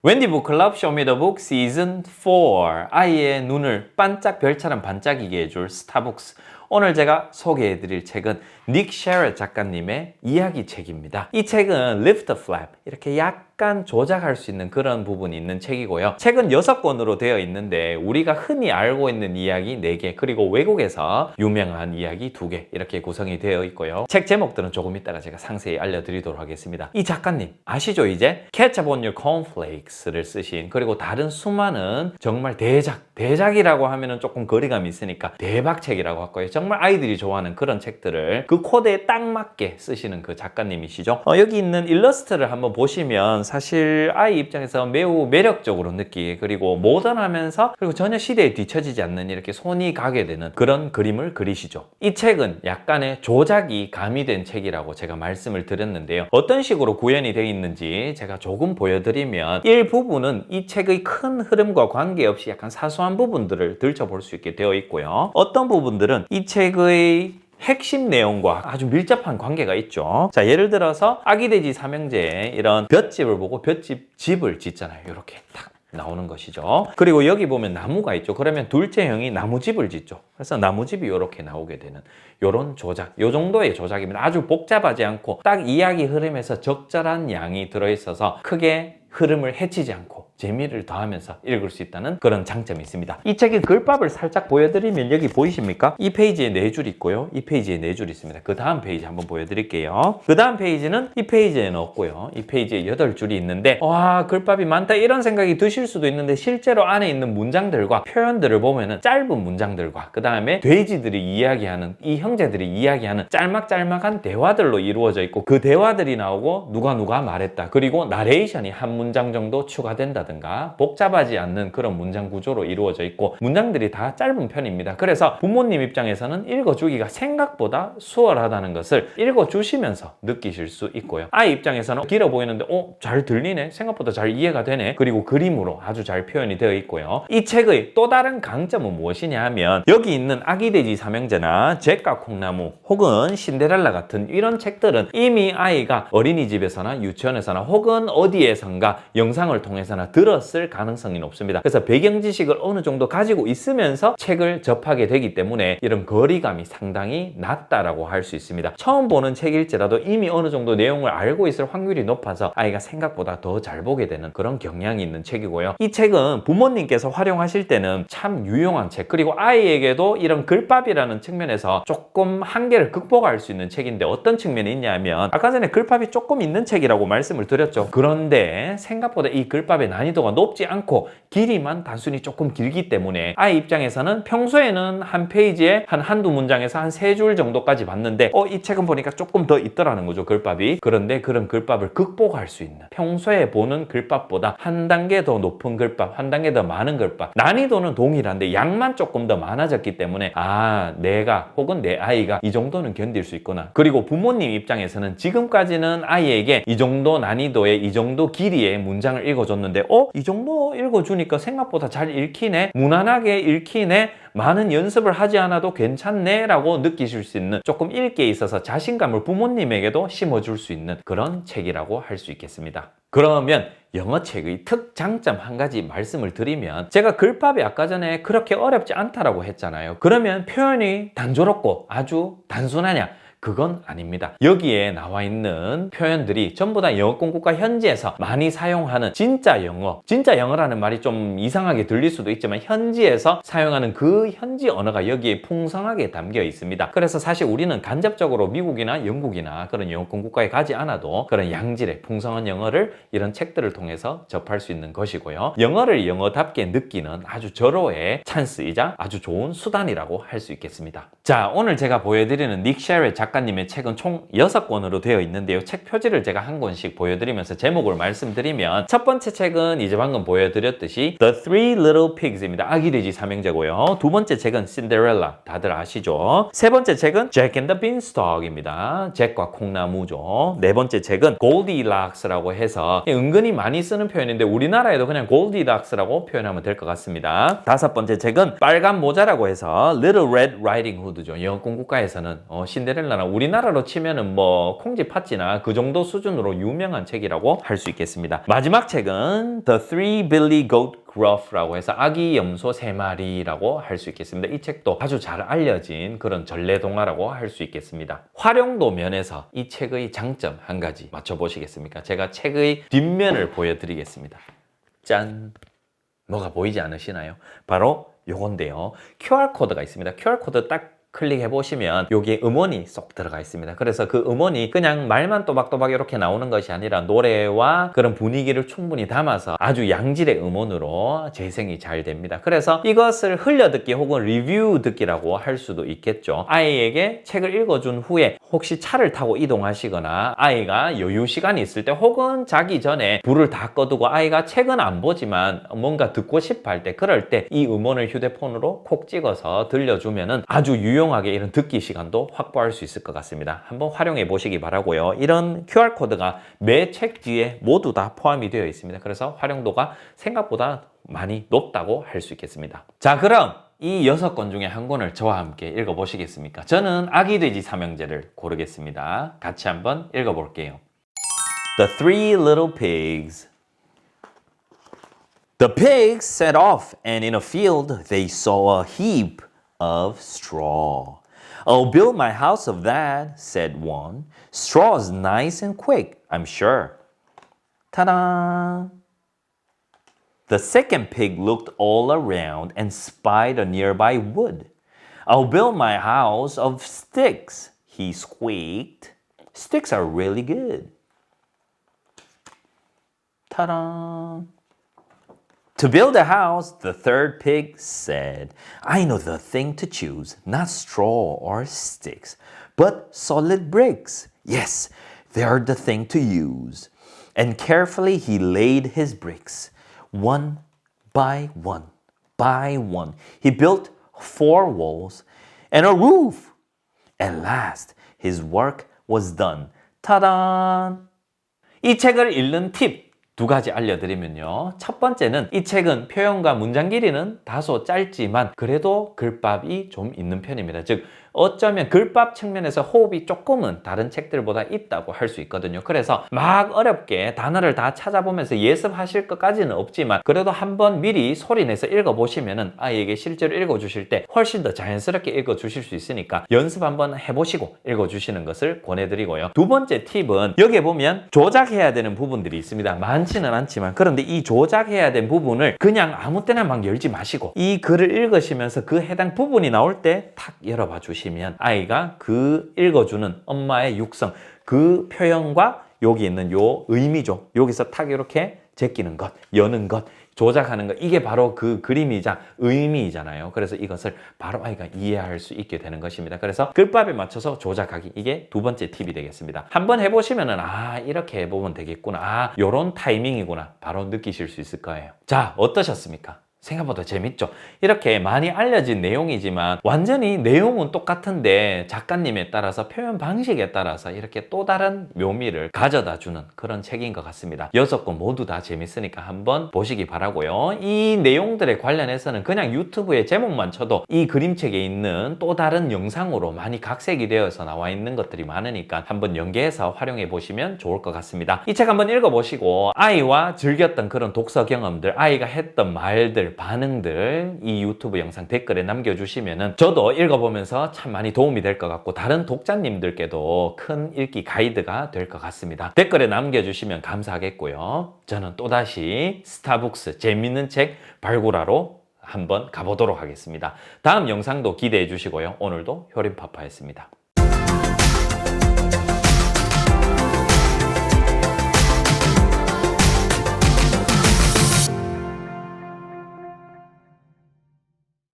웬디 북클럽 쇼미더북 시즌 4 아이의 눈을 반짝 별처럼 반짝이게 해줄 스타북스. 오늘 제가 소개해드릴 책은 닉 셰럿 작가님의 이야기 책입니다. 이 책은 lift the flap, 이렇게 약간 조작할 수 있는 그런 부분이 있는 책이고요. 책은 6권으로 되어 있는데 우리가 흔히 알고 있는 이야기 4개, 그리고 외국에서 유명한 이야기 2개 이렇게 구성이 되어 있고요. 책 제목들은 조금 이따가 제가 상세히 알려드리도록 하겠습니다. 이 작가님 아시죠? 이제 Ketchup on Your Cornflakes를 쓰신, 그리고 다른 수많은 정말 대작이라고 하면은 조금 거리감이 있으니까 대박책이라고 할 거예요. 정말 아이들이 좋아하는 그런 책들을 그 코드에 딱 맞게 쓰시는 그 작가님이시죠. 여기 있는 일러스트를 한번 보시면 사실 아이 입장에서 매우 매력적으로 느끼게, 그리고 모던하면서 그리고 전혀 시대에 뒤처지지 않는 이렇게 손이 가게 되는 그런 그림을 그리시죠. 이 책은 약간의 조작이 가미된 책이라고 제가 말씀을 드렸는데요. 어떤 식으로 구현이 되어 있는지 제가 조금 보여드리면, 일부분은 이 책의 큰 흐름과 관계없이 약간 사소한 부분들을 들춰볼 수 있게 되어 있고요. 어떤 부분들은 이 책의 핵심 내용과 아주 밀접한 관계가 있죠. 자, 예를 들어서 아기돼지 삼형제의 이런 볏집을 보고 집을 짓잖아요. 이렇게 딱 나오는 것이죠. 그리고 여기 보면 나무가 있죠. 그러면 둘째 형이 나무집을 짓죠. 그래서 나무집이 이렇게 나오게 되는 이런 조작, 이 정도의 조작입니다. 아주 복잡하지 않고 딱 이야기 흐름에서 적절한 양이 들어있어서 크게 흐름을 해치지 않고 재미를 더하면서 읽을 수 있다는 그런 장점이 있습니다. 이 책의 글밥을 살짝 보여드리면 여기 보이십니까? 이 페이지에 4줄 있고요. 이 페이지에 4줄 있습니다. 그 다음 페이지 한번 보여드릴게요. 그 다음 페이지는 이 페이지에는 없고요. 이 페이지에 8줄이 있는데, 와, 글밥이 많다 이런 생각이 드실 수도 있는데, 실제로 안에 있는 문장들과 표현들을 보면은 짧은 문장들과 그 다음에 돼지들이 이야기하는, 이 형제들이 이야기하는 짤막짤막한 대화들로 이루어져 있고, 그 대화들이 나오고 누가 말했다, 그리고 나레이션이 한 문장 정도 추가된다 든가 복잡하지 않는 그런 문장 구조로 이루어져 있고, 문장들이 다 짧은 편입니다. 그래서 부모님 입장에서는 읽어주기가 생각보다 수월하다는 것을 읽어주시면서 느끼실 수 있고요. 아이 입장에서는 길어 보이는데 잘 들리네, 생각보다 잘 이해가 되네, 그리고 그림으로 아주 잘 표현이 되어 있고요. 이 책의 또 다른 강점은 무엇이냐 하면, 여기 있는 아기돼지 삼형제나 잭과 콩나무 혹은 신데렐라 같은 이런 책들은 이미 아이가 어린이집에서나 유치원에서나 혹은 어디에선가 영상을 통해서나 들었을 가능성이 높습니다. 그래서 배경 지식을 어느 정도 가지고 있으면서 책을 접하게 되기 때문에 이런 거리감이 상당히 낮다라고 할 수 있습니다. 처음 보는 책일지라도 이미 어느 정도 내용을 알고 있을 확률이 높아서 아이가 생각보다 더 잘 보게 되는 그런 경향이 있는 책이고요. 이 책은 부모님께서 활용하실 때는 참 유용한 책, 그리고 아이에게도 이런 글밥이라는 측면에서 조금 한계를 극복할 수 있는 책인데, 어떤 측면이 있냐면, 아까 전에 글밥이 조금 있는 책이라고 말씀을 드렸죠. 그런데 생각보다 이 글밥의 난이도가 높지 않고 길이만 단순히 조금 길기 때문에 아이 입장에서는 평소에는 한 페이지에 한두 문장에서 한 3줄 정도까지 봤는데, 이 책은 보니까 조금 더 있더라는 거죠, 글밥이. 그런데 그런 글밥을 극복할 수 있는, 평소에 보는 글밥보다 한 단계 더 높은 글밥, 한 단계 더 많은 글밥, 난이도는 동일한데 양만 조금 더 많아졌기 때문에 내가 혹은 내 아이가 이 정도는 견딜 수 있구나. 그리고 부모님 입장에서는 지금까지는 아이에게 이 정도 난이도의 이 정도 길이의 문장을 읽어줬는데, 이 정도 읽어주니까 생각보다 잘 읽히네, 무난하게 읽히네, 많은 연습을 하지 않아도 괜찮네 라고 느끼실 수 있는, 조금 읽기에 있어서 자신감을 부모님에게도 심어줄 수 있는 그런 책이라고 할 수 있겠습니다. 그러면 영어책의 특장점 한 가지 말씀을 드리면, 제가 글밥이 아까 전에 그렇게 어렵지 않다라고 했잖아요. 그러면 표현이 단조롭고 아주 단순하냐? 그건 아닙니다. 여기에 나와 있는 표현들이 전부 다 영어권국가 현지에서 많이 사용하는 진짜 영어, 진짜 영어라는 말이 좀 이상하게 들릴 수도 있지만 현지에서 사용하는 그 현지 언어가 여기에 풍성하게 담겨 있습니다. 그래서 사실 우리는 간접적으로 미국이나 영국이나 그런 영어권국가에 가지 않아도 그런 양질의 풍성한 영어를 이런 책들을 통해서 접할 수 있는 것이고요. 영어를 영어답게 느끼는 아주 절호의 찬스이자 아주 좋은 수단이라고 할 수 있겠습니다. 자, 오늘 제가 보여드리는 닉 셰럿 작가님의 책은 총 6권으로 되어 있는데요. 책 표지를 제가 한 권씩 보여드리면서 제목을 말씀드리면, 첫 번째 책은 이제 방금 보여드렸듯이 The Three Little Pigs입니다. 아기돼지 삼형제고요. 두 번째 책은 신데렐라, 다들 아시죠? 세 번째 책은 Jack and the Beanstalk입니다. 잭과 콩나무죠. 네 번째 책은 Goldilocks라고 해서 은근히 많이 쓰는 표현인데 우리나라에도 그냥 Goldilocks라고 표현하면 될 것 같습니다. 다섯 번째 책은 빨간 모자라고 해서 Little Red Riding Hood죠. 영어권 국가에서는 신데렐라나 얼마나 우리나라로 치면은 뭐 콩쥐 팥쥐나 그 정도 수준으로 유명한 책이라고 할 수 있겠습니다. 마지막 책은 The Three Billy Goat Gruff라고 해서 아기 염소 3마리라고 할 수 있겠습니다. 이 책도 아주 잘 알려진 그런 전래동화라고 할 수 있겠습니다. 활용도 면에서 이 책의 장점 한 가지 맞춰보시겠습니까? 제가 책의 뒷면을 보여드리겠습니다. 짠! 뭐가 보이지 않으시나요? 바로 요건데요. QR코드가 있습니다. QR코드 딱 클릭해 보시면 여기에 음원이 쏙 들어가 있습니다. 그래서 그 음원이 그냥 말만 또박또박 이렇게 나오는 것이 아니라 노래와 그런 분위기를 충분히 담아서 아주 양질의 음원으로 재생이 잘 됩니다. 그래서 이것을 흘려듣기 혹은 리뷰 듣기라고 할 수도 있겠죠. 아이에게 책을 읽어준 후에 혹시 차를 타고 이동하시거나 아이가 여유 시간이 있을 때 혹은 자기 전에 불을 다 꺼두고 아이가 책은 안 보지만 뭔가 듣고 싶어 할 때 그럴 때 이 음원을 휴대폰으로 콕 찍어서 들려주면은 아주 유용하게 이런 듣기 시간도 확보할 수 있을 것 같습니다. 한번 활용해 보시기 바라고요. 이런 QR코드가 매 책 뒤에 모두 다 포함이 되어 있습니다. 그래서 활용도가 생각보다 많이 높다고 할 수 있겠습니다. 자, 그럼 이 6권 중에 한 권을 저와 함께 읽어보시겠습니까? 저는 아기 돼지 삼형제를 고르겠습니다. 같이 한번 읽어볼게요. The Three Little Pigs. The pigs set off, and in a field they saw a heap of straw. I'll build my house of that, said one. Straw's nice and quick, I'm sure. Ta-da! The second pig looked all around and spied a nearby wood. I'll build my house of sticks, he squeaked. Sticks are really good. Ta-da! To build a house, the third pig said, I know the thing to choose, not straw or sticks, but solid bricks. Yes, they're the thing to use. And carefully he laid his bricks, one by one, by one. He built 4 walls and a roof. At last, his work was done. Ta-da! 이 책을 읽는 팁 2가지 알려드리면요. 첫 번째는 이 책은 표현과 문장 길이는 다소 짧지만 그래도 글밥이 좀 있는 편입니다. 즉 어쩌면 글밥 측면에서 호흡이 조금은 다른 책들보다 있다고 할 수 있거든요. 그래서 막 어렵게 단어를 다 찾아보면서 예습하실 것까지는 없지만 그래도 한번 미리 소리내서 읽어보시면은 아이에게 실제로 읽어주실 때 훨씬 더 자연스럽게 읽어주실 수 있으니까 연습 한번 해보시고 읽어주시는 것을 권해드리고요. 2번째 팁은 여기에 보면 조작해야 되는 부분들이 있습니다. 많지는 않지만 그런데 이 조작해야 된 부분을 그냥 아무 때나 막 열지 마시고 이 글을 읽으시면서 그 해당 부분이 나올 때 탁 열어봐 주시면 아이가 그 읽어주는 엄마의 육성 그 표현과 여기 있는 요 의미죠. 여기서 탁 이렇게 제끼는 것, 여는 것, 조작하는 것 이게 바로 그 그림이자 의미이잖아요. 그래서 이것을 바로 아이가 이해할 수 있게 되는 것입니다. 그래서 글밥에 맞춰서 조작하기 이게 2번째 팁이 되겠습니다. 한번 해보시면은 아 이렇게 해보면 되겠구나. 아 요런 타이밍이구나. 바로 느끼실 수 있을 거예요. 자 어떠셨습니까? 생각보다 재밌죠? 이렇게 많이 알려진 내용이지만 완전히 내용은 똑같은데 작가님에 따라서 표현 방식에 따라서 이렇게 또 다른 묘미를 가져다 주는 그런 책인 것 같습니다. 6권 모두 다 재밌으니까 한번 보시기 바라고요. 이 내용들에 관련해서는 그냥 유튜브에 제목만 쳐도 이 그림책에 있는 또 다른 영상으로 많이 각색이 되어서 나와 있는 것들이 많으니까 한번 연계해서 활용해 보시면 좋을 것 같습니다. 이 책 한번 읽어보시고 아이와 즐겼던 그런 독서 경험들, 아이가 했던 말들 반응들 이 유튜브 영상 댓글에 남겨주시면은 저도 읽어보면서 참 많이 도움이 될 것 같고 다른 독자님들께도 큰 읽기 가이드가 될 것 같습니다. 댓글에 남겨주시면 감사하겠고요. 저는 또다시 스타북스 재밌는 책 발굴하러 한번 가보도록 하겠습니다. 다음 영상도 기대해 주시고요. 오늘도 효림파파였습니다.